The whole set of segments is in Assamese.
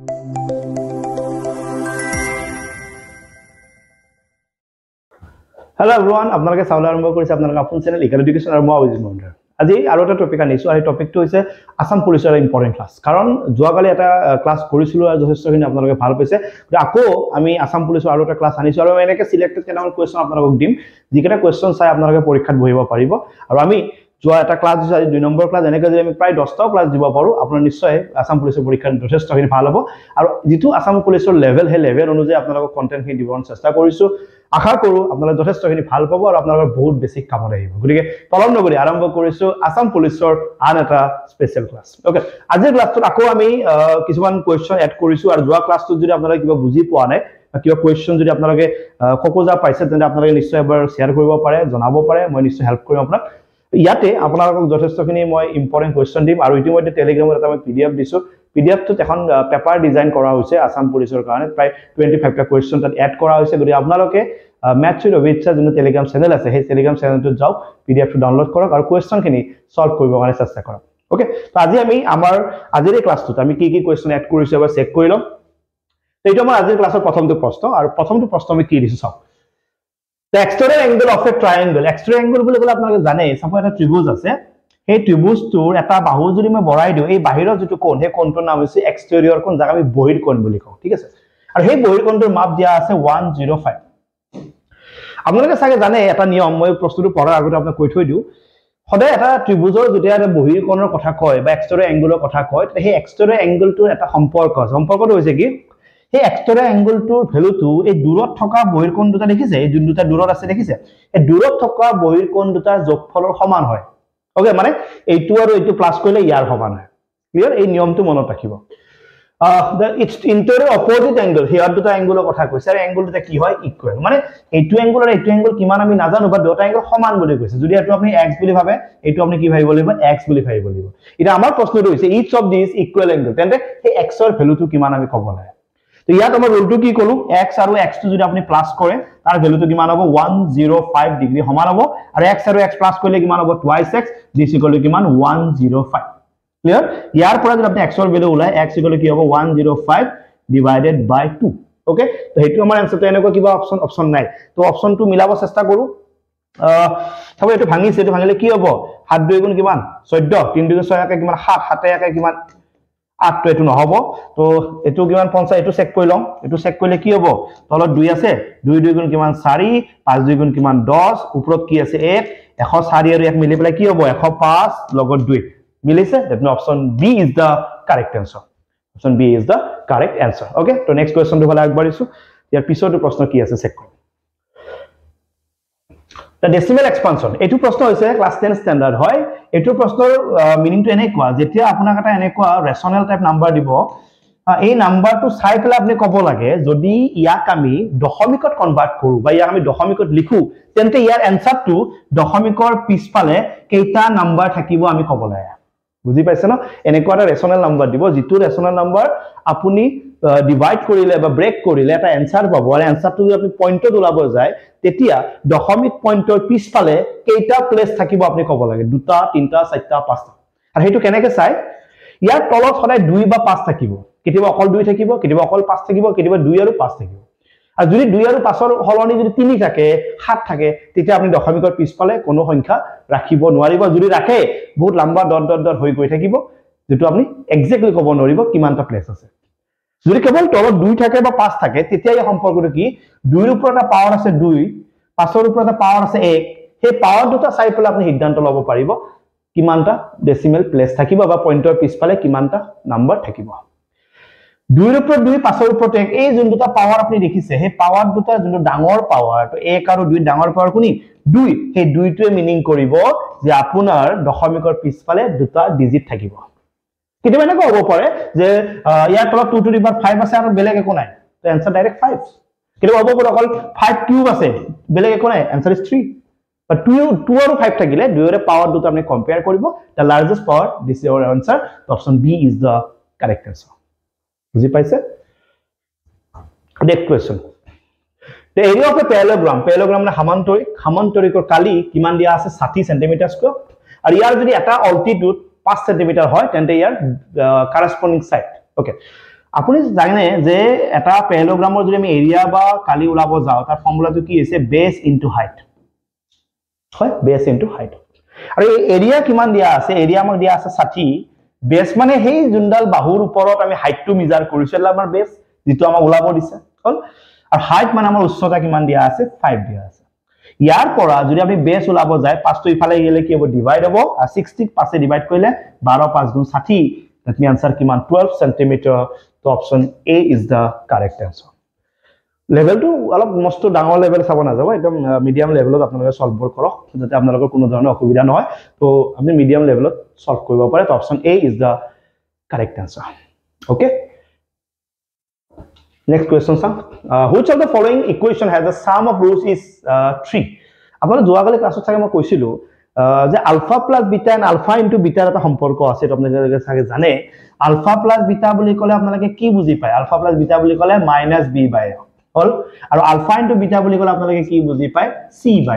Hello everyone, আপোনালোকে চাবলৈ আৰম্ভ কৰিছে আপোনালোকৰ আপোন চেনেল ইকাল এডুকেশ্যন আৰু মই অভিজিত মণ্ডল। আজি আৰু এটা টপিক আনিছো আৰু টপিকটো হৈছে আসাম পুলিচৰ ইম্পৰ্টেন্ট ক্লাছ। কাৰণ যোৱাকালি এটা ক্লাছ কৰিছিলো আৰু যথেষ্টখিনি আপোনালোকে ভাল পাইছে। আকৌ আমি আসাম পুলিচৰ আৰু এটা ক্লাছ আনিছো আৰু এনেকৈ সিলেক্টেড কেইটামান কোৱেশ্চন আপোনালোকক দিম, যিকেইটা কোৱেশ্চন চাই আপোনালোকে পৰীক্ষাত বহিব পাৰিব। আৰু আমি যোৱা এটা ক্লাছ দিছো, আজি 2 নম্বৰ ক্লাছ, এনেকৈ যদি আমি প্ৰায় 10টাও ক্লাছ দিব পাৰো আপোনাৰ নিশ্চয় আসাম পুলিচৰ পৰীক্ষাত যথেষ্টখিনি ভাল হ'ব। আৰু যিটো আসাম পুলিচৰ লেভেল, সেই লেভেল অনুযায়ী আপোনালোকক কণ্টেণ্টখিনি দিবৰ চেষ্টা কৰিছো। আশা কৰো আপোনালোকে যথেষ্টখিনি ভাল পাব আৰু আপোনালোকৰ বহুত বেছি কামত আহিব। গতিকে তলম নগৰি আৰম্ভ কৰিছো আসাম পুলিচৰ আন এটা স্পেচিয়েল ক্লাছ। ওকে, আজিৰ ক্লাছটোত আকৌ আমি কিছুমান কোৱেশ্চন এড কৰিছো আৰু যোৱা ক্লাছটোত যদি আপোনালোকে কিবা বুজি পোৱা নাই, কিবা কোৱেশ্চন যদি আপোনালোকে খোকোজা পাইছে, তেন্তে আপোনালোকে নিশ্চয় এবাৰ শ্বেয়াৰ কৰিব পাৰে, জনাব পাৰে, মই নিশ্চয় হেল্প কৰিম আপোনাক। ইয়াতে আপোনালোকক যথেষ্টখিনি মই ইম্পৰ্টেন্ট কোৱেশ্চন দিম আৰু ইতিমধ্যে টেলিগ্ৰামত এটা মই পিডিএফ দিছো। পিডিএফটোত এখন পেপাৰ ডিজাইন কৰা হৈছে আসাম পুলিচৰ কাৰণে, প্ৰায় 25টা কোৱেশ্চন তাত এড কৰা হৈছে। গতিকে আপোনালোকে মেথছ উইথ অভিজিত ছাৰ যোনটো টেলিগ্ৰাম চেনেল আছে, সেই টেলিগ্ৰাম চেনেলটোত যাওক, পিডিএফটো ডাউনলোড কৰক আৰু কোৱেশ্চনখিনি সলভ কৰিবৰ কাৰণে চেষ্টা কৰক। ওকে, তো আজি আমি আমাৰ আজিৰ এই ক্লাছটোত আমি কি কোৱেশ্চন এড কৰিছো এবাৰ চেক কৰি লম। এইটো আমাৰ আজিৰ ক্লাছৰ প্ৰথমটো প্ৰশ্ন, আৰু প্ৰথমটো প্ৰশ্ন আমি কি দিছো চাওক। The exterior angle of a triangle, exterior angle বুলি ক'লে আপোনালোকে জানে, সাপোজ এটা ত্ৰিভুজ আছে, সেই ত্ৰিভুজটোৰ এটা বাহু যদি মই বঢ়াই দিওঁ, এই বাহিৰৰ যিটো কোণ, সেই কোণটোৰ নাম হৈছে এক্সটেৰিয়ৰ কোণ, যাক আমি বহিৰ কোণ বুলি কওঁ। ঠিক আছে, আৰু সেই বহিৰ কোণটোৰ মাপ দিয়া আছে 105। আপোনালোকে চাগে জানে এটা নিয়ম, মই প্ৰশ্নটো পঢ়াৰ আগতে আপোনাক কৈ থৈ দিওঁ, সদায় এটা ত্ৰিভুজৰ যেতিয়া বহিৰ কোণৰ কথা কয় বা এক্সটেৰিয়ৰ এংগলৰ কথা কয়, সেই এক্সটেৰিয়ৰ এংগলটোৰ এটা সম্পৰ্ক আছে। সম্পৰ্কটো হৈছে কি, সেই এক্সটেৰিয়ৰ এংগলটোৰ ভ্যালুটো এই দূৰত থকা বহিৰ কোণ দুটা দেখিছে, এই যোন দুটা দূৰত আছে দেখিছে, এই দূৰত থকা বহিৰ কোণ দুটাৰ যোগফলৰ সমান হয়। ওকে, মানে এইটো আৰু এইটো প্লাস কৰিলে ইয়াৰ সমান হয়। ক্লিয়াৰ? এই নিয়মটো মনত ৰাখিব। the interior opposite angle, here দুটা এংগলৰ কথা কৈছে, আৰু এংগল দুটা কি হয়, ইকুৱেল। মানে এইটো এংগল আৰু এইটো এংগল কিমান আমি নাজানো, বা দুটা এংগল সমান বুলি কৈছে। যদি এইটো আপুনি x বুলি ভাবে, এইটো আপুনি কি ভাবিব লাগিব, x বুলি ভাবিব লাগিব। এটা আমাৰ প্ৰশ্নটো হৈছে each of these equal angle, তেন্তে এই x ৰ ভ্যালুটো কিমান আমি ক'ব লাগে। তো ইয়াত আমাৰ ৰুলটো কি কলো, x আৰু x টো যদি আপুনি প্লাস কৰে, তাৰ ভ্যালুটো কিমান হ'ব, 105 ডিগ্ৰী সমান হ'ব। আৰু x আৰু x প্লাস কৰিলে কিমান হ'ব, twice x, this equal to কিমান, 105। ক্লিয়াৰ? ইয়াৰ পৰা যদি আপুনি x ৰ ভ্যালু ওলাই, x equal to কি হ'ব, 105 divided by 2। ওকে, তো হেতু আমাৰ आंसरটো এনেকুৱা কিবা অপচন নাই। তো অপচনটো মিলাব চেষ্টা কৰো। চাব এটো ভাঙিছে, এটো ভাঙিলে কি হ'ব, 7 2 গুণ কিমান, 14, 3 2 6 একে কিমান 7, 7 একে কিমান 8, তো এটো নহব। তো এটো কিমান 50, এটো চেক কৰি লম। এটো চেক কৰিলে কি হ'ব, তলত 2 আছে, 2 2 গুণ কিমান 4, 5 2 গুণ কিমান 10, ওপৰত কি আছে 1, 104 আৰু 1 মিলি পেলাই কি হ'ব, 105 লগত 2 মিলিছে। That means option B is the correct answer. Option B is the correct answer. Okay, তো নেক্সট কোয়েশ্চন টো ফালে আগবাঢ়িছো। ইয়াৰ পিছৰটো প্ৰশ্ন কি আছে চেক কৰক। The decimal expansion, এটো প্ৰশ্ন হৈছে ক্লাস 10 স্ট্যান্ডাৰ্ড হয়। এটো প্ৰশ্নৰ মিনিংটো এনেকুৱা, যেতিয়া আপোনাক এটা এনেকুৱা ৰেশনাল টাইপ নাম্বাৰ দিব, এই নাম্বাৰটো চাই পেলাই আপুনি ক'ব লাগে, যদি ইয়াক আমি দশমিকত কনভাৰ্ট কৰো বা ইয়াক আমি দশমিকত লিখো, তেন্তে ইয়াৰ এনসাৰটো দশমিকৰ পিছফালে কেইটা নাম্বাৰ থাকিব আমি ক'ব লাগে। বুজি পাইছে ন? এনেকুৱা এটা ৰেশনাল নাম্বাৰ দিব, যিটো ৰেশনাল নাম্বাৰ আপুনি ডিভাইড কৰিলে বা ব্ৰেক কৰিলে এটা এনসাৰ পাব, আৰু এনসাৰটো যদি আপুনি পইণ্টত ওলাব যায়, তেতিয়া দশমিক পইণ্টৰ পিছফালে কেইটা প্লেস থাকিব আপুনি ক'ব লাগে, 2 3 4 5টা। আৰু হেতু কেনেকৈ চাই, ইয়াৰ তলত সদায় 2 বা 5 থাকিব, কেতিয়াবা অকল 2 থাকিব, কেতিয়াবা অকল 5 থাকিব, কেতিয়াবা 2 আৰু 5 থাকিব। আৰু যদি 2 আৰু 5ৰ হলনি যদি 3 থাকে, 7 থাকে, তেতিয়া আপুনি দশমিকৰ পিছফালে কোনো সংখ্যা ৰাখিব নোৱাৰিব। যদি ৰাখে, বহুত লম্বা ডট ডট ডট হৈ গৈ থাকিব, যেটো আপুনি এক্স্যাক্টলি ক'ব নোৱাৰিব কিমানটা প্লেস আছে। যদি কেৱল তলত 2 থাকে বা 5 থাকে, তেতিয়া এই সম্পৰ্কটো কি, 2 ৰ ওপৰত এটা পাৱাৰ আছে 2, 5ৰ ওপৰত এটা পাৱাৰ আছে 1, সেই পাৱাৰ দুটা চাই পেলাই আপুনি সিদ্ধান্ত ল'ব পাৰিব কিমানটা ডেসিমেল প্লেস থাকিব বা পইণ্টৰ পিছফালে কিমানটা নাম্বাৰ থাকিব। 2 ৰ ওপৰত 2, 5ৰ ওপৰত 1, এই যোন দুটা পাৱাৰ আপুনি দেখিছে, সেই পাৱাৰ দুটা যোনটো ডাঙৰ পাৱাৰ, তো 1 আৰু 2 ডাঙৰ পাৱাৰ কোনি 2, সেই 2টোৱে মিনিং কৰিব যে আপোনাৰ দশমিকৰ পিছফালে দুটা ডিজিট থাকিব। কেতিয়াবা এনেকুৱা হ'ব পাৰে যে ইয়াৰ তলত 2 to the power 5 আছে আৰু বেলেগ একো নাই, তো आंसर ডাইৰেক্ট 5। কেতিয়াবা হ'ব পাৰে অকল 5 কিউব আছে, বেলেগ একো নাই, आंसर is 3। But 2 আৰু 5 থাকিলে 2 ৰে পাৱাৰ দুটা আপুনি কম্পেয়াৰ কৰিব, the largest power, this is your answer. Option B is the correct answer. বুজি পাইছে? Next question. The area of a parallelogram, parallelogram মানে সমান্তৰিকৰ কালি কিমান দিয়া আছে, 60 সেন্টিমিটাৰ স্কয়াৰ। আৰু ইয়াৰ যদি এটা অল্টিটিউড 5 সেন্টিমিটাৰ হয়, তেন্তে ইয়াৰ corresponding side. Okay. আপুনি জানে যে এটা প্যাৰাগ্ৰামৰ যদি আমি এৰিয়া বা কালি ওলাব যাও তাৰ ফৰ্মুলাটো কি হৈছে বেস ইনটু হাইট হয় বেস ইনটু হাইট আৰু এই এৰিয়া কিমান দিয়া আছে এৰিয়া আমাক দিয়া আছে 60 বেস মানে সেই জুনডাল বাহুৰ ওপৰত আমি হাইটটো মিজাৰ কৰিছিল আমাৰ বেস যেটো আমাক ওলাব দিছে হল আৰু হাইট মানে আমাৰ উচ্চতা কিমান দিয়া আছে 5 দিয়া আছে ইয়াৰ পৰা যদি আমি বেস ওলাব যায় 5 টো ইফালে গেলে কি হ'ব ডিভাইড হ'ব আৰু 60 5 এ ডিভাইড কৰিলে 12 5 গুণ 60 that means answer কিমান 12 centimeter তো option A is the correct answer level to অলপ মস্ত ডাঙৰ লেভেল চাব না যাব একদম মিডিয়াম লেভেলত আপোনালোকে সলভ কৰক যাতে আপোনালোকৰ কোনো ধৰণৰ অসুবিধা নহয় তো আপুনি মিডিয়াম লেভেলত সলভ কৰিব পাৰে তো option A is the correct answer okay next question sir which of the following equation has the sum of roots is 3 আপোনালোক যোৱাকালি ক্লাছত চাগে মই কৈছিলো যে alpha plus beta and alpha into বিটাৰ এটা সম্পৰ্ক আছে তো আপোনালোকে চাগে জানে আলফা প্লাস বিটা বুলি ক'লে আপোনালোকে কি বুজি পায় আলফা প্লাস বিটা বুলি ক'লে -b/a হল আৰু আলফা ইনটু বিটা বুলি ক'লে আপোনালোকে কি বুজি পায় c/a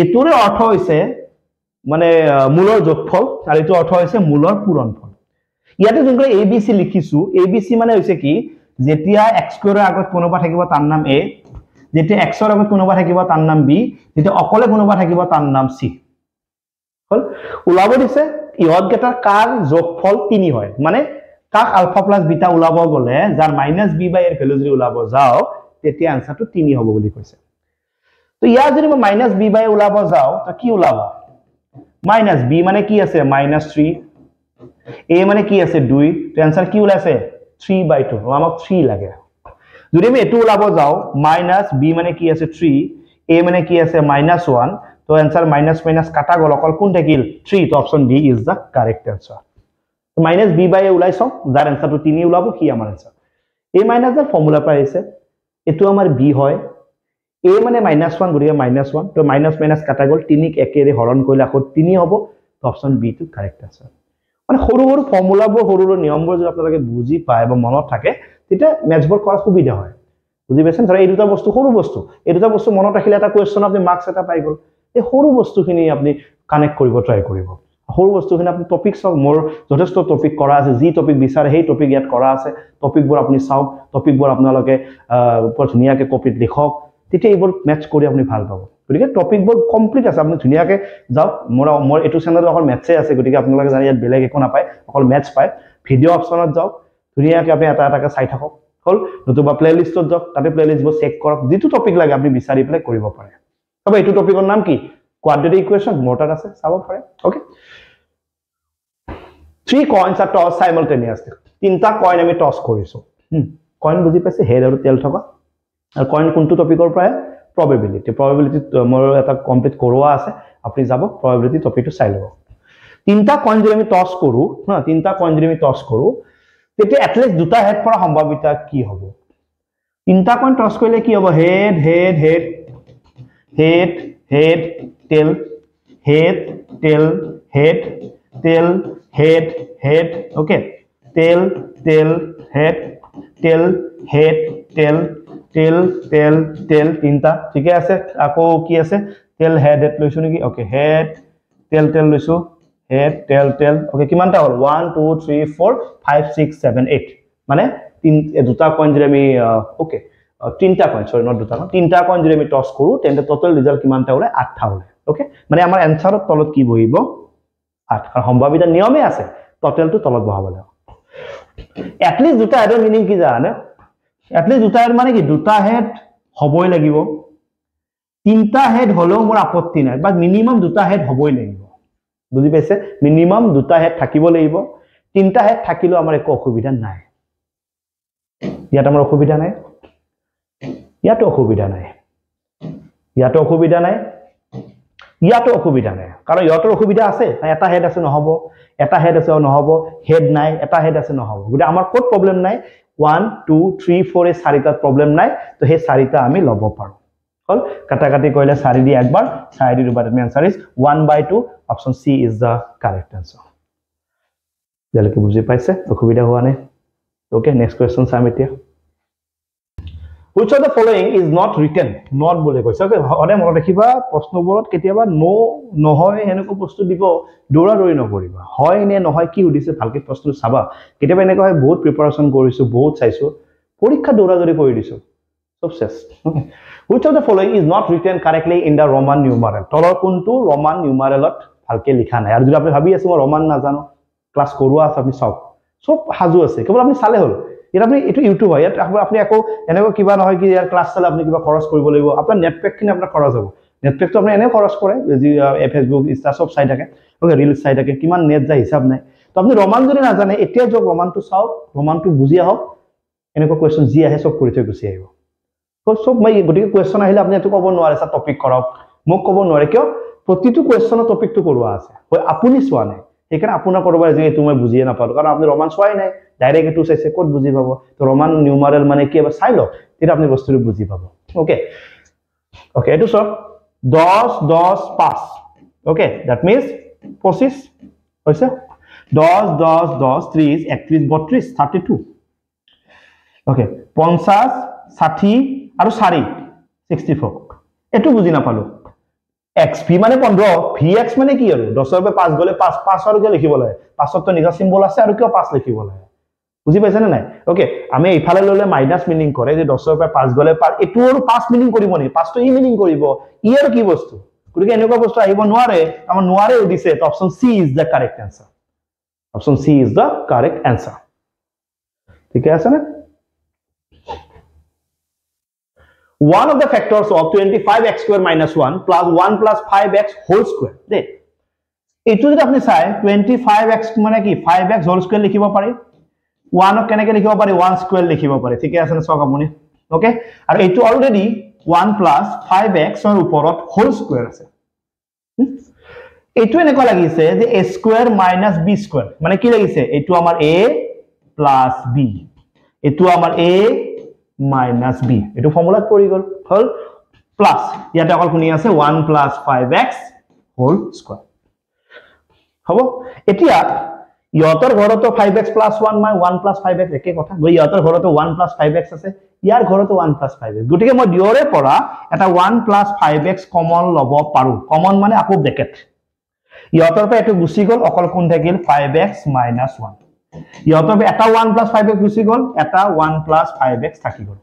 এটোৰে অৰ্থ হৈছে মানে মূলৰ যোগফল আৰু এটো অৰ্থ হৈছে মূলৰ পূৰণফল ইয়াতে যোনকৈ abc লিখিছো abc মানে হৈছে কি যেতিয়া x স্কয়াৰৰ আগত কোনোবা থাকিব তাৰ নাম a যেতিয়া x ৰ আগত কোনোবা থাকিব তাৰ নাম b যেতিয়া অকলে কোনোবা থাকিব তাৰ নাম c হল ওলাব দিছে ইহত গেটাৰ কাৰ যোগফল 3 হয় মানে কাক আলফা প্লাস বিটা ওলাব গলে যাৰ -b/a এৰ ভ্যালু যদি ওলাব যাও তেতিয়া আনসাৰটো 3 হ'ব বুলি কৈছে তো ইয়াৰ যদি মই -b/a ওলাব যাও তো কি ওলাব -b মানে কি আছে -3 a মানে কি আছে 2 তো আনসার কি ওলাইছে 3/2 আমাক 3 লাগে যদি আমি এটো ওলাব যাও -b মানে কি আছে 3 a মানে কি আছে -1 তো आंसर माइनस কাটা গল অকল কোন থাকিল 3 তো option D is the correct answer তো -b/a ওলাইছো যাৰ आंसरটো 3 ওলাব কি আমাৰ आंसर a - এৰ ফৰ্মুলা পাইছে এটো আমাৰ b হয় a মানে -1 গৰিয়া -1 তো মাইনাস কাটা গল 3 ক একেৰে হৰণ কৰিলে আকৌ 3 হ'ব তো option B to correct answer মানে সৰু সৰু ফৰ্মুলাবোৰ সৰু সৰু নিয়মবোৰ যদি আপোনালোকে বুজি পায় বা মনত থাকে তেতিয়া ম্যাথবোৰ কৰা সুবিধা হয় বুজি পাইছেন ধৰা এই দুটা বস্তু সৰু বস্তু এই দুটা বস্তু মনত ৰাখিলে এটা কোৱেশ্চন আপুনি মাৰ্কস এটা পাই গল এই সৰু বস্তুখিনি আপুনি কানেক্ট কৰিব ট্ৰাই কৰিব সৰু বস্তুখিনি আপুনি টপিক সব মোৰ যথেষ্ট টপিক কৰা আছে যি টপিক বিচাৰে সেই টপিক ইয়াত কৰা আছে টপিকবোৰ আপুনি চাওক টপিকবোৰ আপোনালোকে ধুনীয়াকৈ কপিত লিখক তেতিয়া এইবোৰ ম্যাচ কৰি আপুনি ভাল পাব গতিকে টপিকবোৰ কমপ্লিট আছে আপুনি ধুনীয়াকৈ যাওক মোৰ এটো চেনেলত অকল ম্যাথছে আছে গতিকে আপোনালোকে জানি ইয়াত বেলেগ একো নাপায় অকল ম্যাথছ পায় ভিডিও অপচনত যাওক ধুনীয়াকৈ আপুনি এটা এটাকৈ চাই থাকক হল নতুবা প্লেলিষ্টত যাওক তাতে প্লেলিষ্টবোৰ চেক কৰক যেটো টপিক লাগে আপুনি বিচাৰি পেলাই কৰিব পাৰে তবে এটো টপিকৰ নাম কি quadratic equation মোটাৰ আছে চাব পাৰে okay 3 coins are tossed simultaneously তিনটা কইন আমি টস কৰিছো কইন বুজি পাইছে হেড আৰু টেল থকা আৰু কইন কোনটো টপিকৰ প্ৰায় probability মোৰ এটা কমপ্লিট কৰোৱা আছে আপুনি যাব probability টপিকটো চাই লব তিনটা কইন যদি আমি টস কৰো না তিনটা কইন যদি আমি টস কৰো তেতিয়া এটলিস্ট দুটা হেড পৰা সম্ভাৱিতা কি হ'ব তিনটা কইন টস কৰিলে কি হ'ব head head head head head tail head tail head tail head head okay tail tail head tail head tail tail tail tail তিনটা ঠিক আছে আকৌ কি আছে tail head head লৈছো নেকি okay head tail tail লৈছো head tail tail okay কিমানটা হল 1 2 3 4 5 6 7 8 মানে তিন দুটা কইন যদি আমি okay তিনটা কইন সরি নট দুটা তিনটা কইন যদি আমি টস কৰো তেন্তে টোটাল ৰিজাল্ট কিমানটা হলে 8টা হলে ওকে মানে আমাৰ এনসাৰত তলত কি বহিব 8 আৰু সম্ভাৱিতা নিয়মে আছে টোটালটো তলত বহাব লাগিব এটলিস্ট দুটা হেডৰ মিনিং কি জানে এটলিস্ট দুটা হেড মানে কি দুটা হেড হবই লাগিব তিনটা হেড হলেও মোৰ আপত্তি নাই বাট মিনিমাম দুটা হেড হবই লাগিব বুজি পাইছে মিনিমাম দুটা হেড থাকিব লাগিব তিনটা হেড থাকিলেও আমাৰ একো অসুবিধা নাই ইয়াত আমাৰ অসুবিধা নাই ইয়াতো অসুবিধা নাই ইয়াতো অসুবিধা নাই ইয়াতো অসুবিধা নাই কাৰণ ইয়াতো অসুবিধা আছে এটা হেড আছে নহব এটা হেড আছে নহব হেড নাই এটা হেড আছে নহব গুড আমাৰ কোড প্ৰবলেম নাই 1 2 3 4 এ চাৰিটা প্ৰবলেম নাই তো হে চাৰিটা আমি লব পাৰো হল কাটাকাটি কইলে চাৰি দি একবাৰ চাৰি দি দুবাৰ আমি answer is 1/2 option C is the correct answer জলকে বুজি পাইছে অসুবিধা হোৱা নাই ওকে নেক্সট কোৱেশ্চন চাম এতিয়া Which of the following is not written? Not বলে কৈছে ওকে অনে মনত ৰাখিবা প্ৰশ্নবোৰত কেতিয়াবা নো নহয় হেনেকো প্ৰশ্ন দিব দৌৰাদৌৰি নকৰিবা হয় নে নহয় কি উদিছে ভালকে প্ৰশ্ন চাবা কেতিয়াবা এনেকৈ হয় বহুত প্ৰিপাৰেচন কৰিছো বহুত চাইছো পৰীক্ষা দৌৰাদৌৰি কৰি দিছো সব শেষ okay which of the following is not written correctly in the Roman numeral তলৰ কোনটো Roman numeralত ভালকে লিখা নাই আৰু যদি আপুনি ভাবি আছে মই Roman নাজানো ক্লাস কৰোৱা আছে আপুনি সব হাজু আছে কেৱল আপুনি চালে হ'ল এটা আপনি এটো ইউটিউব হয় আপনি আকৌ এনেকৈ কিবা নহয় কি ইয়াৰ ক্লাস চালে আপনি কিবা খৰচ কৰিব লাগিব আপোনাৰ নেট পেক কিনে আপোনাৰ খৰচ হ'ব নেট পেকটো আপনি এনে খৰচ কৰে যি ফেসবুক ইনষ্টা সব চাই থাকে ওকে ৰিলস চাই থাকে কিমান নেট যায় হিসাব নাই তো আপনি রোমান যদি না জানে এতিয়া যোগ রোমানটো চাও রোমানটো বুজি আহক এনেকৈ কোৱেশ্চন যি আহে সব কৰি থৈ গুছি আহিব তো সব মই গটিকে কোৱেশ্চন আহিলে আপনি এটো ক'ব নোৱাৰে সা টপিক কৰক মোক ক'ব নোৱাৰে কিয় প্ৰতিটো কোৱেশ্চনৰ টপিকটো কৰোৱা আছে হয় আপুনি চোৱা নাই এখানে আপোনাৰ কৰবা যে তুমি বুজিয়ে না পালো কাৰণ আপনি ৰোমান চোৱাই নাই ডাইৰেক্ট এটো চাইছে কোড বুজি পাবো তো ৰোমান নিউমাৰেল মানে কি এবাৰ চাই লওক তেতিয়া আপনি বস্তুটো বুজি পাবো ওকে ওকে এটো সব 10 10 5 ওকে দ্যাট মিন্স 25 হইছে 10 10 10 30 31 32 32 ওকে 50 60 আৰু 4 64 এটো বুজি না পালো xp মানে 15 vx মানে কি আৰু 10 ৰ পৰা 5 গলে 5 5 আৰু কি লিখিব লাগে 5 ত নিজা সিম্বল আছে আৰু কিয় 5 লিখিব লাগে বুজি পাইছে না নাই ওকে আমি ইফালে ললে মাইনাস মিনিং কৰে যে 10 ৰ পৰা 5 গলে এটো আৰু 5 মিনিং কৰিব নি 5 টো ই মিনিং কৰিব ই আৰু কি বস্তু গতিকে এনেকুৱা বস্তু আহিব নোৱাৰে আমাৰ নোৱাৰে দিছে তো option C is the correct answer option C is the correct answer ঠিক আছে না one of the factors of 25x square minus 1 plus 1 plus 5x whole square দে এটো যদি আপনি চাই 25x মানে কি 5x whole square লিখিব পাৰি 1 ক কেনেকৈ লিখিব পাৰি 1 স্কয়াৰ লিখিব পাৰি ঠিক আছে না সক আপুনি ওকে আৰু এটো অলৰেডি 1 plus 5x ৰ ওপৰত whole square আছে এটো এনেকৈ লাগিছে যে a square minus b square মানে কি লাগিছে এটো আমাৰ a plus b এটো আমাৰ a minus b এটো ফৰ্মুলাত পৰি গল হল প্লাস ইয়াতে অকল কোনি আছে 1 plus 5x whole square হ'ব এতিয়া ইয়তৰ ঘৰতো 5x plus 1 মানে 1 plus 5x একে কথা গৈ ইয়তৰ ঘৰতো 1 plus 5x আছে ইয়াৰ ঘৰতো 1 plus 5x গটিকে মই দিয়ৰে পৰা এটা 1 plus 5x কমন লব পাৰো কমন মানে আকৌ ব্ৰেকেট ইয়তৰ পৰা এটো গুছি গল অকল কোন থাকিল 5x minus 1 ইয়তৰ পৰা এটা 1 plus 5x গুছি গল এটা 1 plus 5x থাকি গল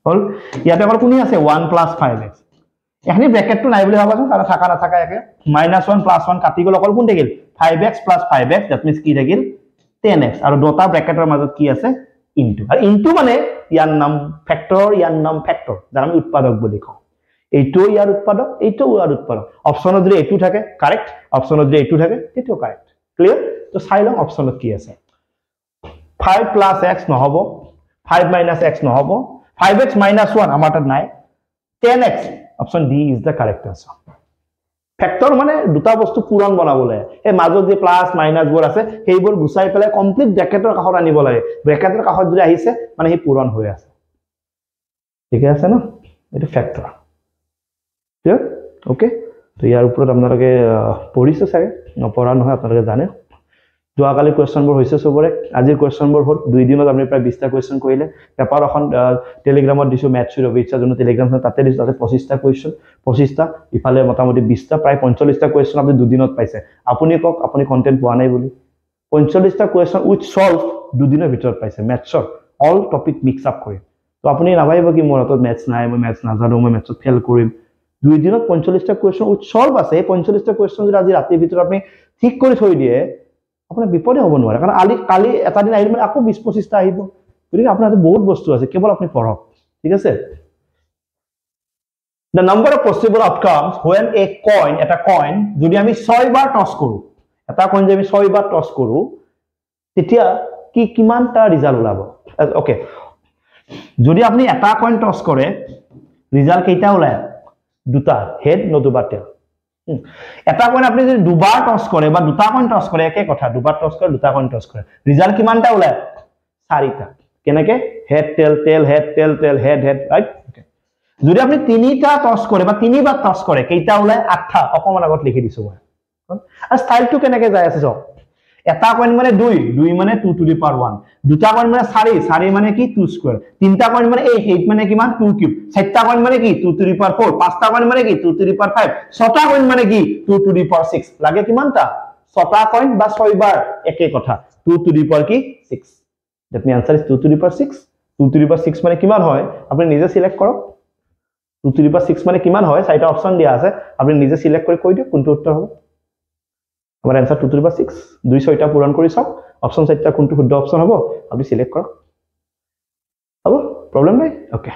হল ইয়াতে অকল কোনি আছে 1 plus 5x এখানে ব্র্যাকেটটো নাই বুলি ভাবাছো তারা থাকা না থাকা একে -1 + 1 কাটি গল অকল কোন থাকিল 5x + 5x দ্যাট মিন্স কি থাকিল 10x আৰু দুটা ব্ৰ্যাকেটৰ মাজত কি আছে ইনটু আৰু ইনটু মানে ইয়াৰ নাম ফ্যাক্টৰ যাৰ আমি উৎপাদক বুলি কওঁ এইটো ইয়াৰ উৎপাদক এইটো ইয়াৰ উৎপাদক অপচনত যদি এইটো থাকে কারেক্ট অপচনত যদি এইটো থাকে তেটো কারেক্ট ক্লিয়ার তো চাই লওঁ অপচনত কি আছে 5 + x নহব 5 - x নহব 5x - 1 আমাৰ তাত নাই 10x option D is the correct answer factor মানে দুটা বস্তু পূৰণ বনাবলে এই মাজত যে প্লাস মাইনাস বোৰ আছে সেইবোৰ গুছাই পেলাই কমপ্লিট ব্ৰ্যাকেটৰ কাষত আনিব লাগে ব্ৰ্যাকেটৰ কাষত যদি আহিছে মানে হি পূৰণ হৈ আছে ঠিক আছে না এটা ফ্যাক্টৰ ক্লিয়াৰ ওকে তো ইয়াৰ ওপৰত আপোনালোকে পঢ়িছে চাগে নপঢ়া নহয় আপোনালোকে জানে যোৱাকালি কোৱেশ্চনবোৰ হৈছে সবৰে আজিৰ কোৱেশ্চনবোৰ হল দুই দিনত আমি প্ৰায় 20টা কোৱেশ্চন কৰিলে পেপাৰ এখন টেলিগ্ৰামত দিছো ম্যাথছৰ অবিচ্ছা জন্য টেলিগ্ৰাম তাতে দিছো তাতে 25টা কোৱেশ্চন 25টা ইফালে মোটামুটি 20টা প্ৰায় 45টা কোৱেশ্চন আপুনি দুদিনত পাইছে আপুনি কক আপুনি কন্টেন্ট পোৱা নাই বুলি 45টা কোৱেশ্চন উইথ সলভ দুদিনৰ ভিতৰত পাইছে ম্যাথছৰ অল টপিক মিক্স আপ কৰি তো আপুনি নাভাবিব কি মোৰ হাতত ম্যাথছ নাই মই ম্যাথছ নাজানো মই ম্যাথছত ফেল কৰিম দুই দিনত 45টা কোৱেশ্চন উইথ সলভ আছে 45টা কোৱেশ্চন যদি আজি ৰাতিৰ ভিতৰত আপুনি ঠিক কৰি থৈ দিয়ে আপোনাৰ বিপদে হ'ব নোৱাৰে কাৰণ কালি এটা দিন আহিলে মানে আকৌ 20-25টা আহিব গতিকে আপোনাৰ হাতত বহুত বস্তু আছে কেৱল আপুনি পঢ়ক ঠিক আছে the number of possible outcomes when a coin এটা coin যদি আমি 6 বাৰ টস কৰো এটা coin যদি আমি 6 বাৰ টস কৰো তেতিয়া কি কিমানটা ৰিজাল্ট ওলাব ওকে যদি আপুনি এটা coin টস কৰে ৰিজাল্ট কেইটা ওলায় দুটা হেড নতুবা টেল এটা কোন আপনি যদি দুবাৰ টস কৰে বা দুটা কোন টস কৰে একে কথা দুবাৰ টস কৰে দুটা কোন টস কৰে ৰিজাল্ট কিমানটা ওলায় চাৰিটা কেনেকে হেড টেল টেল হেড টেল টেল হেড হেড ৰাইট ওকে যদি আপনি তিনিটা টস কৰে বা তিনিবাৰ টস কৰে কেইটা ওলায় 8টা অকমান আগত লিখি দিছো মই আৰু স্টাইলটো কেনেকে যায় আছে সব এটা কইন মানে 2 2 মানে 2 টু দি পাৱাৰ 1 দুটা কইন মানে 4 4 মানে কি 2 স্কয়াৰ তিনটা কইন মানে 8 8 মানে কিমান 2 কিউব চাৰটা কইন মানে কি 2 টু দি পাৱাৰ 4 পাঁচটা কইন মানে কি 2 টু দি পাৱাৰ 5 ছটা কইন মানে কি 2 টু দি পাৱাৰ 6 লাগে কিমানটা ছটা কইন বা 6 বাৰ একে কথা 2 টু দি পাৱাৰ কি 6 that mean answer is 2 to the power 6 2 to the power 6 মানে কিমান হয় আপুনি নিজে সিলেক্ট কৰক 2 টু দি পাৱাৰ 6 মানে কিমান হয় চাৰিটা অপচন দিয়া আছে আপুনি নিজে সিলেক্ট কৰি কৈ দিয়ক কোনটো উত্তৰ হ'ব আমাৰ आंसर 2 টু দি পাৱাৰ 6 দুই ছয়টা পূৰণ কৰি চাওক অপচন চাৰিটা কোনটো শুদ্ধ অপচন হ'ব আপুনি সিলেক্ট কৰক হ'ব প্ৰবলেম নাই ওকে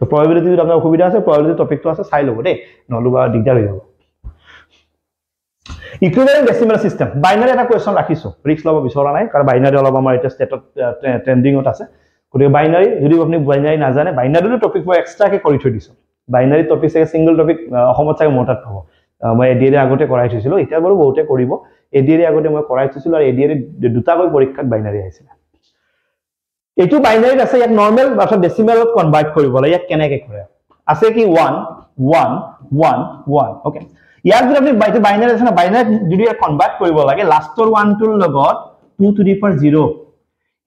তো প্ৰবাবিলিটি যদি আপোনাৰ অসুবিধা আছে প্ৰবাবিলিটি টপিকটো আছে চাই লব দেই নলুবা দিগদাৰ হৈ যাব ইকুইভ্যালেন্ট ডেসিমেল সিস্টেম বাইনাৰি এটা কোয়েশ্চন ৰাখিছো ৰিস্ক লব বিচৰা নাই কাৰণ বাইনাৰি অলপ আমাৰ এটা ষ্টেটত ট্ৰেন্ডিংত আছে গতিকে বাইনাৰি যদি আপুনি বাইনাৰি নাজানে বাইনাৰিৰ টপিক মই এক্সট্ৰাকে কৰি থৈ দিছো বাইনারি টপিক আছে সিঙ্গল টপিক অসমত চাগে মোটাত হ'ব মই এডিএৰ আগতে কৰাই থৈছিলো এতিয়া বাৰু বহুতে কৰিব এডিএৰ আগতে মই কৰাই থৈছিলো আৰু এডিএৰ দুটাকৈ পৰীক্ষাত বাইনাৰি আহিছিল এটো বাইনাৰি আছে ইয়াক নৰমাল বা ডেসিমেলত কনভাৰ্ট কৰিব লাগে ইয়াক কেনেকৈ কৰে আছে কি 1 1 1 1 ওকে ইয়াক যদি আপুনি বাইনারি আছে না বাইনারি যদি কনভার্ট কৰিব লাগে লাষ্টৰ 1 টোৰ লগত 2 টু দি পাৱাৰ 0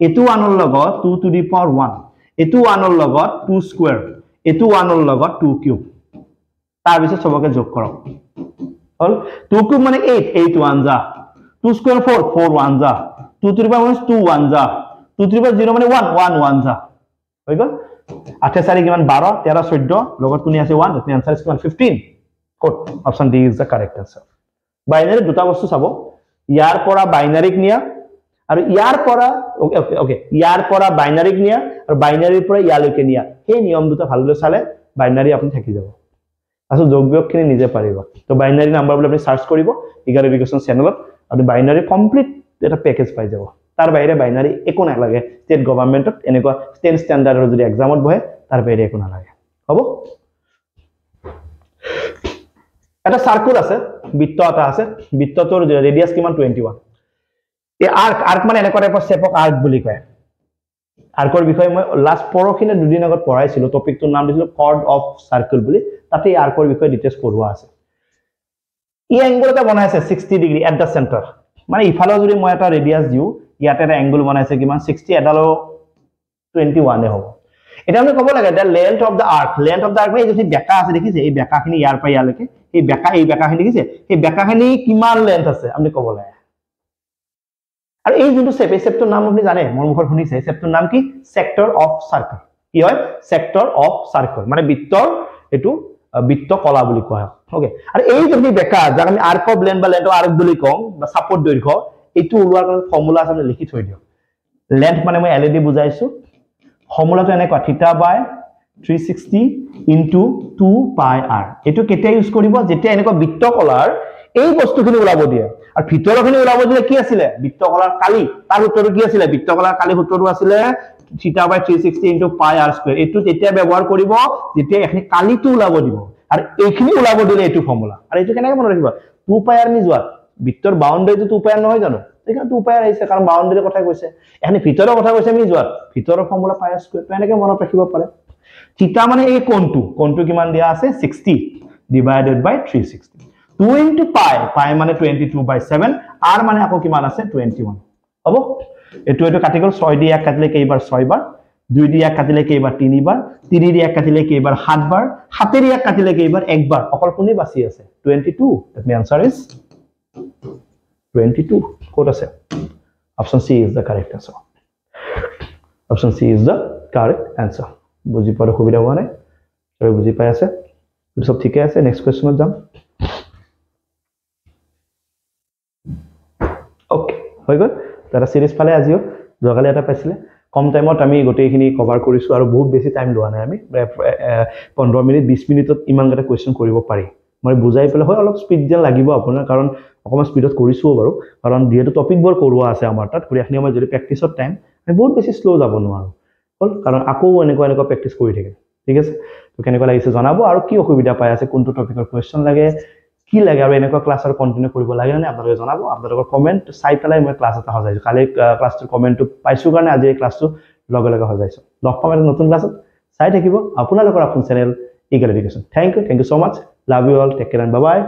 এটো 1 ৰ লগত 2 টু দি পাৱাৰ 1 এটো 1 ৰ লগত 2 স্কয়াৰ এটো 1 ৰ লগত 2 কিউব তাৰ পিছত সবকে যোগ কৰক হল 2 কিউব মানে 8 8 1 যা 2 স্কয়াৰ 4 4 1 যা 2 টু দি পাৱাৰ 2 1 যা 2 টু দি পাৱাৰ 0 মানে 1 1 1 যা হৈ গল 8 4 কিমান 12 13 14 লগত কোনি আছে 1 দ্যাট মিন आंसर ইজ কিমান 15 code option D is the correct answer binary দুটা বস্তু চাব ইয়াৰ পৰা বাইনাৰিক নিয়া আৰু ইয়াৰ পৰা ওকে ওকে ওকে ইয়াৰ পৰা বাইনাৰিক নিয়া আৰু বাইনাৰিৰ পৰা ইয়ালৈকে নিয়া সেই নিয়ম দুটা ভালদৰে চালে বাইনাৰি আপুনি থাকি যাব আসলে যোগবিয়োগখিনি নিজে পাৰিব তো বাইনাৰি নাম্বাৰবোৰ আপুনি সাৰ্চ কৰিব ইগাৰ এডুকেশন চেনেলত আপুনি বাইনাৰি কমপ্লিট এটা প্যাকেজ পাই যাব তাৰ বাহিৰে বাইনাৰি একো নালাগে ষ্টেট গভৰ্ণমেণ্টত এনেকুৱা 10 ষ্টেণ্ডাৰ্ডৰ যদি এক্সামত বহে তাৰ বাহিৰে একো নালাগে হ'ব এটা সাৰ্কুল আছে বৃত্ত এটা আছে বৃত্তটোৰ ৰেডিয়াস কিমান 21 এই আৰ্ক মানে এনেকুৱা টাইপৰ শেপক আৰ্ক বুলি কয় আৰ্কৰ বিষয়ে মই লাষ্ট পৰখিনে দুদিন আগত পঢ়াইছিলো টপিকটোৰ নাম দিছিলো কৰ্ড অফ সাৰ্কুল বুলি তাতে এই আৰ্কৰ বিষয়ে ডিটেইলছ পঢ়োৱা আছে এই এংগল এটা বনাইছে 60 ডিগ্ৰী এট দা সেন্টাৰ মানে ইফালে যদি মই এটা ৰেডিয়াস দিও ইয়াতে এটা এংগল বনাইছে কিমান 60 এডালো 21 এ হ'ব এটা আমি ক'ব লাগে দা লেন্থ অফ দা আর্ক মানে এই যে বেকা আছে দেখিছে এই বেকাখিনি ইয়াৰ পৰা ইয়ালৈকে এই বেকাখিনি দেখিছে এই বেকাখিনি কিমান লেন্থ আছে আপুনি ক'ব লাগে আৰু এই যোনটো শেপটোৰ নাম আপুনি জানে মোৰ মুখত শুনিছে শেপটোৰ নাম কি সেক্টৰ অফ সাৰ্কেল কি হয় সেক্টৰ অফ সাৰ্কেল মানে বৃত্তৰ এটো বৃত্ত কলা বুলি কোৱা হয় ওকে আৰু এই যদি বেকা যাক আমি আর্ক অফ লেন্থ বা লেন্থ অফ আর্ক বুলি কওঁ বা সাপোর্ট দৈৰ্ঘ্য এটো ওলোৱাৰ কাৰণে ফৰ্মুলা আছে লিখি থৈ দিও লেন্থ মানে মই এলইডি বুজাইছো ফৰ্মুলাটো এনেকুৱা θ/360 * 2 পাই r এটো কেতিয়া ইউজ কৰিব যেতিয়া এনেকুৱা বৃত্ত কলাৰ এই বস্তুখিনি ওলাব দিয়ে আৰু ভিতৰখিনি ওলাব দিলে কি আছিল বৃত্ত কলাৰ কালি তাৰ উত্তৰটো কি আছিল বৃত্ত কলাৰ কালি সূত্ৰটো আছিল θ/360 * পাই r স্কয়াৰ এটো তেতিয়া ব্যৱহাৰ কৰিব যেতিয়া এখিনি কালিটো ওলাব দিব আৰু এইখিনি ওলাব দিলে এটো ফৰ্মুলা আৰু এটো কেনেকৈ মনত ৰাখিব 2 পাই r নি যোৱা বৃত্তৰ বাউন্ডাৰীটো 2 পাই r নহয় জানো এখানে 2 পাই r আহিছে কাৰণ বাউন্ডাৰীৰ কথা কৈছে এখানে ভিতৰৰ কথা কৈছে মি যোৱা ভিতৰৰ ফৰ্মুলা পাই r স্কয়াৰ এনেকৈ মনত ৰাখিব পাৰে থিটা মানে এই কোণটো কিমান দিয়া আছে 60 ডিভাইডেড বাই 360 2 into pi মানে 22/7 r মানে আকৌ কিমান আছে 21 হ'ব এটো কাটি গল 6 দি 1 কাটিলে কেইবাৰ 6 বাৰ 2 দি 1 কাটিলে কেইবাৰ 3 বাৰ 3 দি 1 কাটিলে কেইবাৰ 7 বাৰ 7 দি 1 কাটিলে কেইবাৰ 1 বাৰ অকল কোনে বাছি আছে 22 that mean answer is 22 code আছে option C is the correct answer option C is the correct answer বুজি পাৰ সুবিধা হোৱা নাই আৰু বুজি পাই আছে সব ঠিকে আছে নেক্সট কোৱেশ্চনত যাম ওকে হৈ গল তাৰা সিৰিজ ফালে আজিও জগালে এটা পাইছিলে কম টাইমত আমি গোটেইখিনি কভাৰ কৰিছো আৰু বহুত বেছি টাইম লোৱা নাই আমি 15 মিনিট 20 মিনিটত ইমান গটা কোৱেশ্চন কৰিব পাৰি মই বুজাই পেলে হয় অলপ স্পিড যেন লাগিব আপোনাৰ কাৰণ অকমান স্পিডত কৰিছো বাৰু কাৰণ যেহেতু টপিক বৰ কৰোৱা আছে আমাৰ তাত কৰি এখনি মই যদি প্ৰেক্টিসৰ টাইম আমি বহুত বেছি স্লো যাব নোৱাৰো হল কাৰণ আকৌ এনেকুৱা প্ৰেক্টিস কৰি থাকে ঠিক আছে তো কেনেকুৱা লাগিছে জনাবো আৰু কি অসুবিধা পাই আছে কোনটো টপিকৰ কোৱেশ্চন লাগে কি লাগে আৰু এনেকুৱা ক্লাছৰ কন্টিনিউ কৰিব লাগে না আপোনালোকে জনাবো আপোনালোকৰ কমেন্ট চাই পেলাই মই ক্লাছ এটা হজাইছো কালি ক্লাছৰ কমেন্টটো পাইছো কাৰণে আজি এই ক্লাছটো লগে লগে হজাইছো লগ পাম এটা নতুন ক্লাছত চাই থাকিব আপোনালোকৰ আপোন channel Eagle Education thank you so much love you all take care and bye by